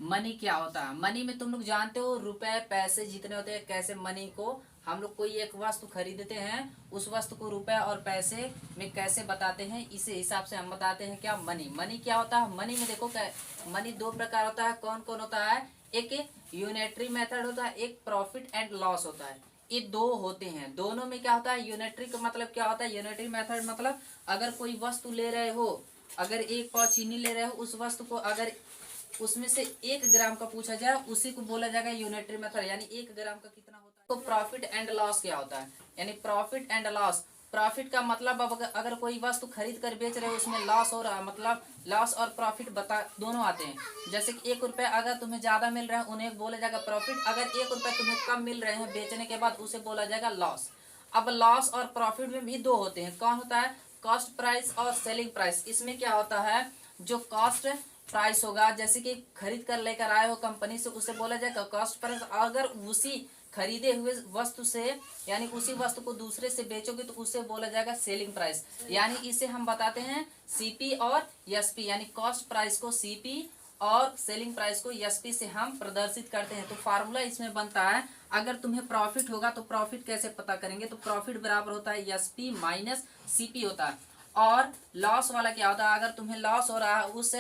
Money क्या होता है। मनी में तुम लोग जानते हो रुपए पैसे जितने होते हैं, कैसे मनी को हम लोग कोई एक वस्तु खरीदते हैं, उस वस्तु को रुपए और पैसे में कैसे बताते हैं, इसी हिसाब से हम बताते हैं क्या मनी। मनी क्या होता है। मनी में देखो क्या, मनी दो प्रकार होता है। कौन कौन होता है। एक यूनिटरी मेथड होता है, एक प्रॉफिट एंड लॉस होता है। ये दो होते हैं। दोनों में क्या होता है। यूनिटरी का मतलब क्या होता है। यूनिटरी मेथड मतलब अगर कोई वस्तु ले रहे हो, अगर एक पाव चीनी ले रहे हो, उस वस्तु को अगर उसमें से 1 ग्राम का पूछा जाए, उसी को बोला जाएगा यूनिटरी मेथड, यानी 1 ग्राम का कितना होता है। तो प्रॉफिट एंड लॉस क्या होता है, यानी प्रॉफिट एंड लॉस। प्रॉफिट का मतलब अब अगर कोई वस्तु खरीद कर बेच रहे हो, उसमें लॉस हो रहा है, मतलब लॉस और प्रॉफिट बता दोनों आते हैं। जैसे कि 1 रुपये अगर तुम्हें ज्यादा मिल रहा है, उन्हें बोला जाएगा प्रॉफिट। अगर 1 रुपये तुम्हें कम मिल रहे हैं बेचने के बाद, उसे बोला जाएगा लॉस। अब लॉस और प्रॉफिट में भी दो होते हैं। कौन होता है। कॉस्ट प्राइस और सेलिंग प्राइस। इसमें क्या होता है, जो कॉस्ट प्राइस होगा, जैसे कि खरीद कर लेकर आए हो कंपनी से, उसे बोला जाएगा कॉस्ट प्राइस। अगर उसी खरीदे हुए वस्तु से, यानी उसी वस्तु को दूसरे से बेचोगे, तो उसे बोला जाएगा सेलिंग प्राइस। यानी इसे हम बताते हैं सीपी और एसपी, यानी कॉस्ट प्राइस को सीपी और सेलिंग प्राइस को एसपी से हम प्रदर्शित करते हैं। तो फार्मूला इसमें बनता है, अगर तुम्हें प्रॉफिट होगा तो प्रॉफिट कैसे पता करेंगे, तो प्रॉफिट बराबर होता है एसपी माइनस सीपी होता है। और लॉस वाला क्या होता है, अगर तुम्हें लॉस हो रहा है उस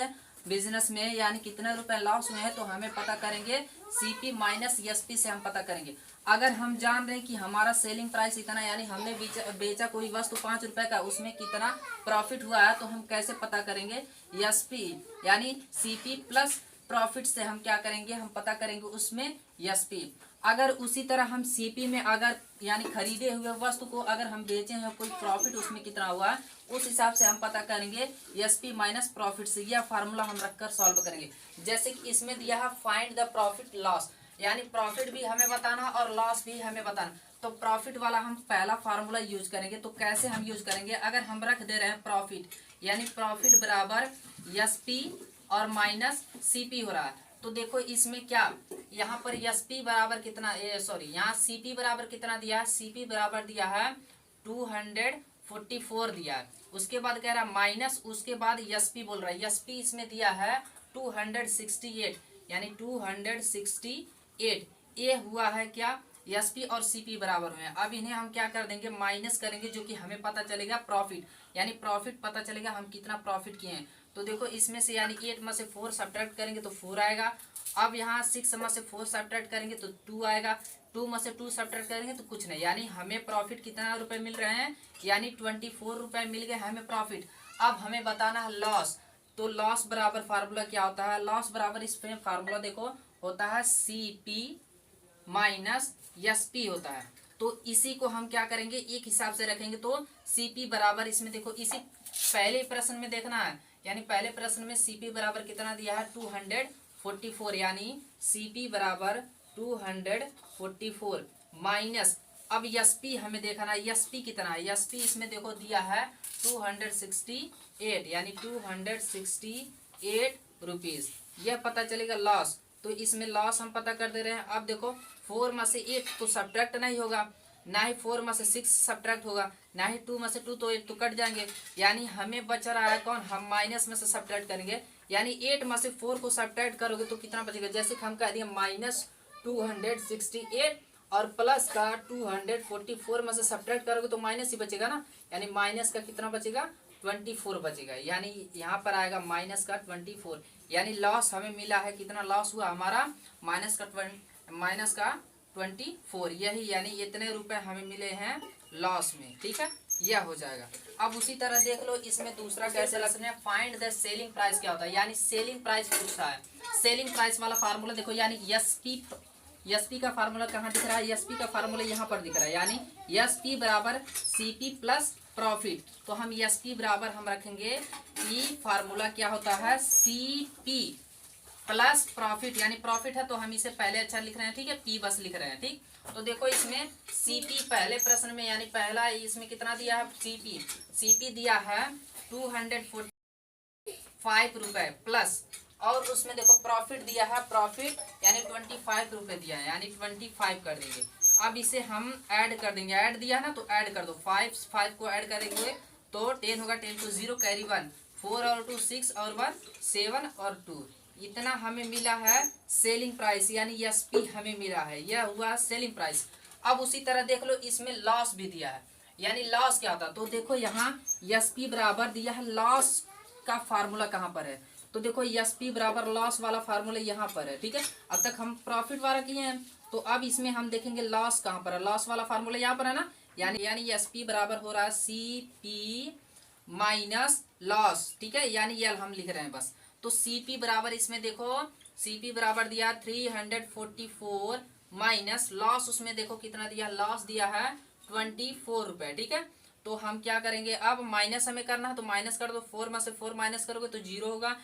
बिजनेस में, यानी कितने रुपए लॉस हुए हैं, तो हमें पता करेंगे सीपी माइनस एसपी से हम पता करेंगे। अगर हम जान रहे हैं कि हमारा सेलिंग प्राइस इतना, यानी हमने बेचा कोई वस्तु 5 रुपए का, उसमें कितना प्रॉफिट हुआ है, तो हम कैसे पता करेंगे। एसपी यानी सीपी प्लस प्रॉफिट से हम क्या करेंगे, हम पता करेंगे उसमें एसपी। अगर उसी तरह हम सीपी में, अगर यानी खरीदे हुए वस्तु को अगर हम बेचे हैं, कोई प्रॉफिट उसमें कितना हुआ है, उस हिसाब से हम पता करेंगे एसपी माइनस प्रॉफिट से। यह फार्मूला हम रखकर सॉल्व करेंगे। जैसे कि इसमें दिया है फाइंड द प्रॉफिट लॉस, यानी प्रॉफिट भी हमें बताना और लॉस भी हमें बताना। तो प्रॉफिट वाला हम पहला फार्मूला यूज करेंगे। तो कैसे हम यूज करेंगे, अगर हम रख दे रहे हैं प्रॉफिट, यानी प्रॉफिट बराबर एसपी और माइनस सीपी हो रहा है, तो देखो इसमें क्या, यहाँ पर एसपी बराबर कितना, सॉरी यहाँ सीपी बराबर कितना दिया है, सीपी बराबर दिया है 244 दिया है। उसके बाद कह रहा है माइनस, उसके बाद एसपी बोल रहा है, एसपी इसमें दिया है 268, यानी 268। ये हुआ है क्या, एसपी और सीपी बराबर हुए हैं। अब इन्हें हम क्या कर देंगे, माइनस करेंगे, जो कि हमें पता चलेगा प्रॉफिट, यानी प्रॉफिट पता चलेगा हम कितना प्रॉफिट किए हैं। तो देखो इसमें से, यानी 8 में से 4 सब्ट्रैक्ट करेंगे तो 4 आएगा। अब यहाँ 6 में से 4 सब्ट्रैक्ट करेंगे तो 2 आएगा। 2 में से 2 सब्ट्रैक्ट करेंगे तो कुछ नहीं, यानी हमें प्रॉफिट कितना रुपए मिल रहे हैं, यानी 24 रुपए मिल गए हमें प्रॉफिट। अब हमें बताना है लॉस। तो लॉस बराबर फार्मूला क्या होता है, लॉस बराबर इसमें फार्मूला देखो होता है सीपी माइनस एसपी होता है। तो इसी को हम क्या करेंगे, एक हिसाब से रखेंगे। तो सीपी बराबर, इसमें देखो इसी पहले प्रश्न में देखना है, यानी पहले प्रश्न में सीपी बराबर कितना दिया है 244, यानी सीपी बराबर 244 माइनस, अब एसपी हमें देखना है, एसपी कितना है, एसपी इसमें देखो दिया है 268, यानी 268 रुपीज। यह पता चलेगा लॉस। तो इसमें लॉस हम पता कर दे रहे हैं। अब देखो 4 में से 8 तो सब्ट्रैक्ट नहीं होगा, ना ही 4 में से 6 सब्ट्रैक्ट होगा, ना ही 2 में से 2, तो 8 तो कट जाएंगे। यानी हमें बच रहा है कौन, हम माइनस में से सब्ट्रैक्ट करेंगे, यानी 8 में से 4 को सब्ट्रैक्ट करोगे तो कितना बचेगा, जैसे कि हम कह दिए माइनस 268 और प्लस का 244 में से सब्ट्रैक्ट करोगे तो माइनस ही बचेगा ना, यानी माइनस का कितना बचेगा 24 बचेगा, यानी यहाँ पर आएगा माइनस का 24। यानी लॉस हमें मिला है, कितना लॉस हुआ हमारा, माइनस का 24, यही यानी इतने रुपए हमें मिले हैं लॉस में। ठीक है, यह हो जाएगा। अब उसी तरह देख लो इसमें दूसरा कैसे लगना है, फाइंड द सेलिंग प्राइस क्या होता है, यानी सेलिंग प्राइस पूछता है। सेलिंग प्राइस वाला फार्मूला देखो, यानी एसपी का फार्मूला कहाँ दिख रहा है, एसपी का फार्मूला यहाँ पर दिख रहा है, यानी एसपी बराबर सीपी प्लस प्रॉफिट। तो हम एसपी बराबर हम रखेंगे, ई फार्मूला क्या होता है, सीपी प्लस प्रॉफिट, यानी प्रॉफिट है तो हम इसे पहले अच्छा लिख रहे हैं, ठीक है, पी बस लिख रहे हैं। ठीक, तो देखो इसमें सीपी पहले प्रश्न में, यानी पहला इसमें कितना दिया है, सीपी दिया है 245 रुपए प्लस, और उसमें देखो प्रॉफिट दिया है, प्रॉफिट यानी 25 रुपए दिया है, यानी 25 कर देंगे। अब इसे हम ऐड कर देंगे, ऐड दिया ना तो ऐड कर दो, 5 को ऐड करेंगे तो 10 होगा, 10 को 0 कैरी 1, 4 और 2 6 और 1 7 और 2, इतना हमें मिला है सेलिंग प्राइस, यानी एसपी हमें मिला है, यह हुआ सेलिंग प्राइस। अब उसी तरह देख लो इसमें लॉस भी दिया है, यानी लॉस क्या होता है, तो देखो यहाँ एसपी बराबर दिया है, लॉस का फार्मूला कहाँ पर है, तो देखो एसपी बराबर लॉस वाला फार्मूला यहाँ पर है, ठीक है। अब तक हम प्रॉफिट वाला किए हैं, तो अब इसमें हम देखेंगे लॉस कहाँ पर है, लॉस वाला फार्मूला यहाँ पर है ना, यानी एसपी बराबर हो रहा है सी पी माइनस लॉस, ठीक है, यानी यल हम लिख रहे हैं बस। तो सीपी बराबर इसमें देखो, सीपी बराबर दिया 344 माइनस लॉस, उसमें देखो कितना दिया, लॉस दिया है 24 रुपए, ठीक है। तो हम क्या करेंगे, अब माइनस हमें करना है, तो माइनस कर दो, 4 में से 4 माइनस करोगे तो 0 होगा,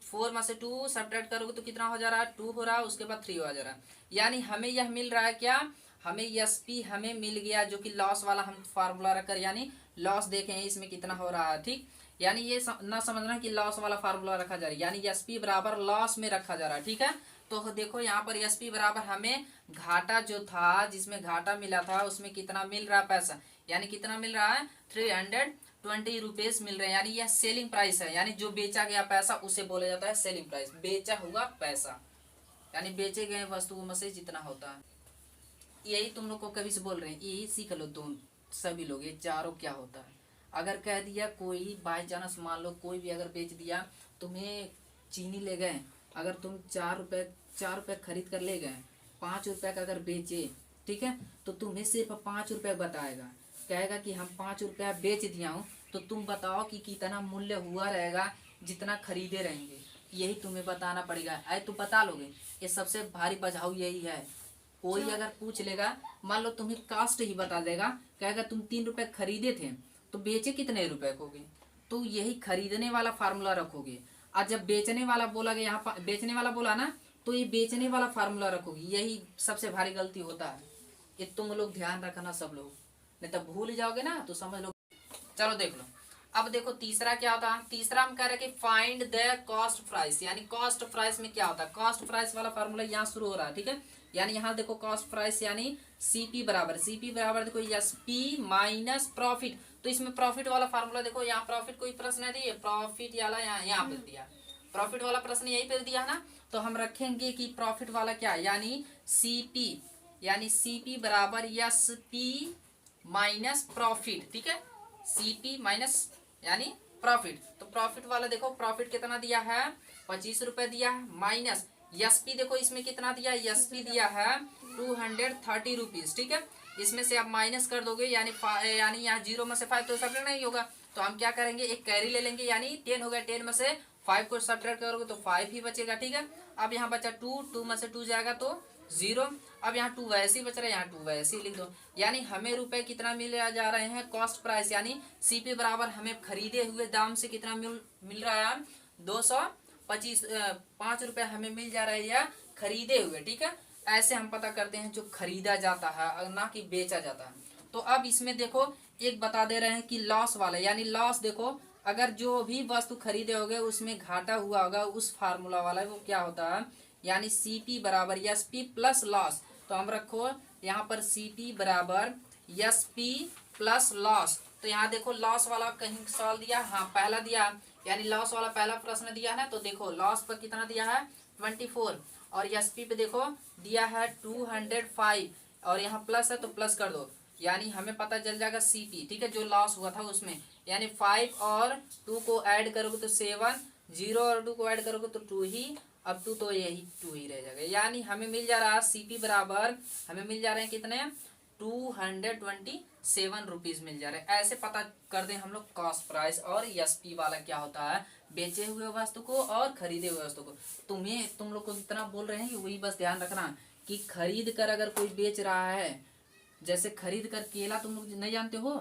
4 में से 2 सब्ट्रैक्ट करोगे तो कितना हो जा रहा है, 2 हो रहा है, उसके बाद 3 हो जा रहा है। यानी हमें यह मिल रहा है क्या, हमें एसपी हमें मिल गया, जो कि लॉस वाला हम फार्मूला रखकर, यानी लॉस देखें इसमें कितना हो रहा है, ठीक। यानी ये ना समझना कि लॉस वाला फार्मूला रखा जा रहा है, यानी एसपी बराबर लॉस में रखा जा रहा है, ठीक है। तो देखो यहाँ पर एसपी बराबर हमें घाटा जो था, जिसमें घाटा मिला था, उसमें कितना मिल रहा है पैसा, यानी कितना मिल रहा है 320 रुपीज मिल रहे हैं, यानी यह सेलिंग प्राइस है, यानी जो बेचा गया पैसा उसे बोला जाता है सेलिंग प्राइस, बेचा हुआ पैसा, यानी बेचे गए वस्तुओं में से जितना होता है। यही तुम लोग को कभी से बोल रहे हैं, यही सीख लो तुम सभी लोग, ये चारों क्या होता है। अगर कह दिया कोई बाई चांस, मान लो कोई भी अगर बेच दिया, तुम्हें चीनी ले गए, अगर तुम 4 रुपए खरीद कर ले गए, 5 रुपए का अगर बेचे, ठीक है, तो तुम्हें सिर्फ 5 रुपए बताएगा, कहेगा कि हम 5 रुपया बेच दिया हूँ, तो तुम बताओ कि कितना मूल्य हुआ रहेगा जितना खरीदे रहेंगे, यही तुम्हें बताना पड़ेगा। अरे तुम बता लोगे, ये सबसे भारी बचाव यही है। कोई अगर पूछ लेगा, मान लो तुम्हें कास्ट ही बता देगा, कहेगा तुम 3 रुपए खरीदे थे तो बेचे कितने रुपए कोगे, तो यही खरीदने वाला फार्मूला रखोगे। और जब बेचने वाला बोला गया, यहाँ बेचने वाला बोला ना, तो ये बेचने वाला फार्मूला रखोगे, यही सबसे भारी गलती होता है। ये तुम लोग ध्यान रखना सब लोग, नहीं तो भूल जाओगे ना तो समझ लो। चलो देख लो, अब देखो तीसरा क्या होता है, तीसरा हम कह रहे हैं कि फाइंड द कॉस्ट प्राइस, यानी कॉस्ट प्राइस में क्या होता है, कॉस्ट प्राइस वाला फार्मूला यहाँ शुरू हो रहा है, ठीक है। यानी यहाँ देखो कॉस्ट प्राइस यानी सीपी बराबर देखो एसपी माइनस प्रॉफिट, तो इसमें प्रॉफिट वाला फार्मूला देखो, यहाँ प्रॉफिट कोई प्रश्न है दिए, प्रॉफिट वाला यहाँ पे दिया, प्रॉफिट वाला प्रश्न यही पे दिया है ना, तो हम रखेंगे कि प्रॉफिट वाला क्या, यानी सीपी बराबर एसपी माइनस प्रॉफिट, ठीक है, सीपी माइनस यानी प्रॉफिट। तो प्रॉफिट वाला देखो, प्रॉफिट कितना दिया है 25 रुपए दिया है, माइनस एसपी देखो इसमें कितना दिया, एसपी दिया है 230 रुपीज, ठीक है। इसमें से आप माइनस कर दोगे, यानी यहाँ 0 में से 5 तो सब्ट्रैक्ट नहीं होगा, तो हम क्या करेंगे, एक कैरी ले लेंगे, यानी 10 हो गया, 10 में से 5 को सब्ट्रैक्ट करोगे तो 5 ही बचेगा, ठीक है। अब यहाँ बचा 2 में से 2 जाएगा तो 0, अब यहाँ 2 वैसे ही बच रहा है, यहाँ 2 वैसे ही लिख दो, यानी हमें रुपए कितना मिल जा रहे हैं, कॉस्ट प्राइस यानी सीपी बराबर हमें खरीदे हुए दाम से कितना मिल रहा है 225, 5 रुपए हमें मिल जा रहा है खरीदे हुए, ठीक है। ऐसे हम पता करते हैं जो खरीदा जाता है, ना कि बेचा जाता है। तो अब इसमें देखो एक बता दे रहे हैं कि लॉस वाला, यानी लॉस देखो अगर जो भी वस्तु खरीदे होगे उसमें घाटा हुआ होगा, उस फार्मूला वाला वो क्या होता है, यानी सीपी बराबर एसपी प्लस लॉस। तो हम रखो यहाँ पर सीपी बराबर एसपी प्लस लॉस। तो यहाँ देखो लॉस वाला कहीं सवाल दिया, हाँ पहला दिया, यानी लॉस वाला पहला प्रश्न दिया है ना, तो देखो लॉस पर कितना दिया है 24, और एसपी पे देखो दिया है 205, और यहाँ प्लस है तो प्लस कर दो, यानी हमें पता चल जाएगा सीपी, ठीक है, जो लॉस हुआ था उसमें, यानी 5 और 2 को ऐड करोगे तो 7, 0 और 2 को ऐड करोगे तो 2 ही, अब 2 तो यही 2 ही रह जाएगा, यानी हमें मिल जा रहा है सीपी बराबर हमें मिल जा रहे हैं कितने 227 रुपीज मिल जा रहे हैं। ऐसे पता कर दें हम लोग कॉस्ट प्राइस, और एसपी वाला क्या होता है, बेचे हुए वस्तु को और खरीदे हुए वस्तु को। तुम लोग को इतना बोल रहे हैं कि वही बस ध्यान रखना कि खरीद कर अगर कोई बेच रहा है, जैसे खरीद कर केला तुम लोग नहीं जानते हो,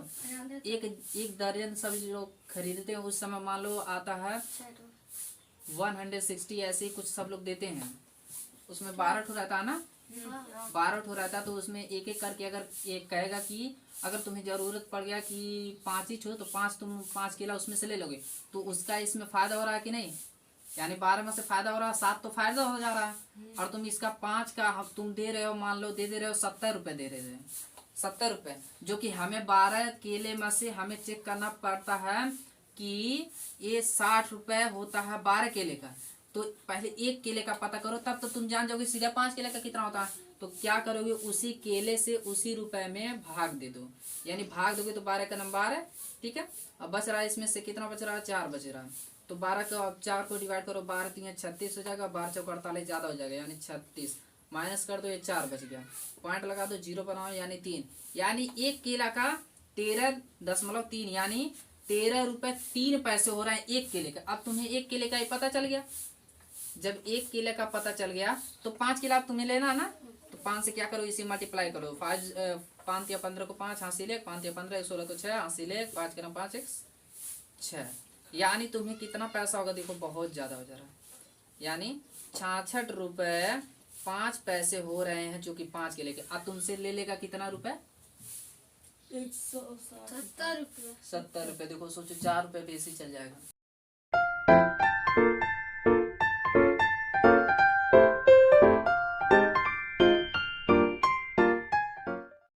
एक दर्जन सब लोग खरीदते हैं, उस समय मान लो आता है 160, ऐसे ही कुछ सब लोग देते हैं, उसमें 12 ठो रहता है ना, 12 ठो रहता है, तो उसमें एक एक करके अगर एक कहेगा कि अगर तुम्हें जरूरत पड़ गया कि 5 ही छो, तो 5 केला उसमें से ले लोगे, तो उसका इसमें फायदा हो रहा है कि नहीं, यानी 12 में से फायदा हो रहा है, 7 तो फायदा हो जा रहा है, और तुम इसका 5 का तुम दे रहे हो, मान लो दे रहे हो 70 रुपए दे रहे हो, 70 रुपए, जो कि हमें 12 केले में से हमें चेक करना पड़ता है कि ये 60 रुपए होता है 12 केले का, तो तो पहले एक केले का पता करो, तब तो तुम जान जाओगे सीधा 5 केले का कितना होता है। तो क्या करोगे, उसी केले से उसी रुपए में भाग दे दो, यानी भाग दोगे तो 12 का नंबर है। ठीक है, अब बच रहा है इसमें से कितना बच रहा है, 4 बच रहा है। तो 12 को अब 4 को डिवाइड करो, 12 3 36 हो जाएगा, 12 चौक 48 ज्यादा हो जाएगा यानी 36, माइनस कर दो, ये 4 बच गया। पॉइंट लगा दो, जीरो बनाओ यानी 3, यानी एक केला का 13.3 यानी 13 रुपए 3 पैसे हो रहा है एक केले का। अब तुम्हें एक केले का ही पता चल गया। जब एक केले का पता चल गया तो 5 केला अब तुम्हें लेना ना, तो 5 से क्या करो, इसे मल्टीप्लाई करो। 5 या 15 को 5 हासिल 1, 5 या 15 16 को 6 हासिल 1, 5 के 5 1 6, यानी तुम्हें कितना पैसा होगा, देखो बहुत ज्यादा हो जा रहा है, यानी 66 रुपए 5 पैसे हो रहे हैं, जो कि 5 केले के। अब तुमसे ले लेगा कितना रुपए, 170 रुपये। 70 रुपए। देखो सोचो 4 रुपए बेसी चल जाएगा।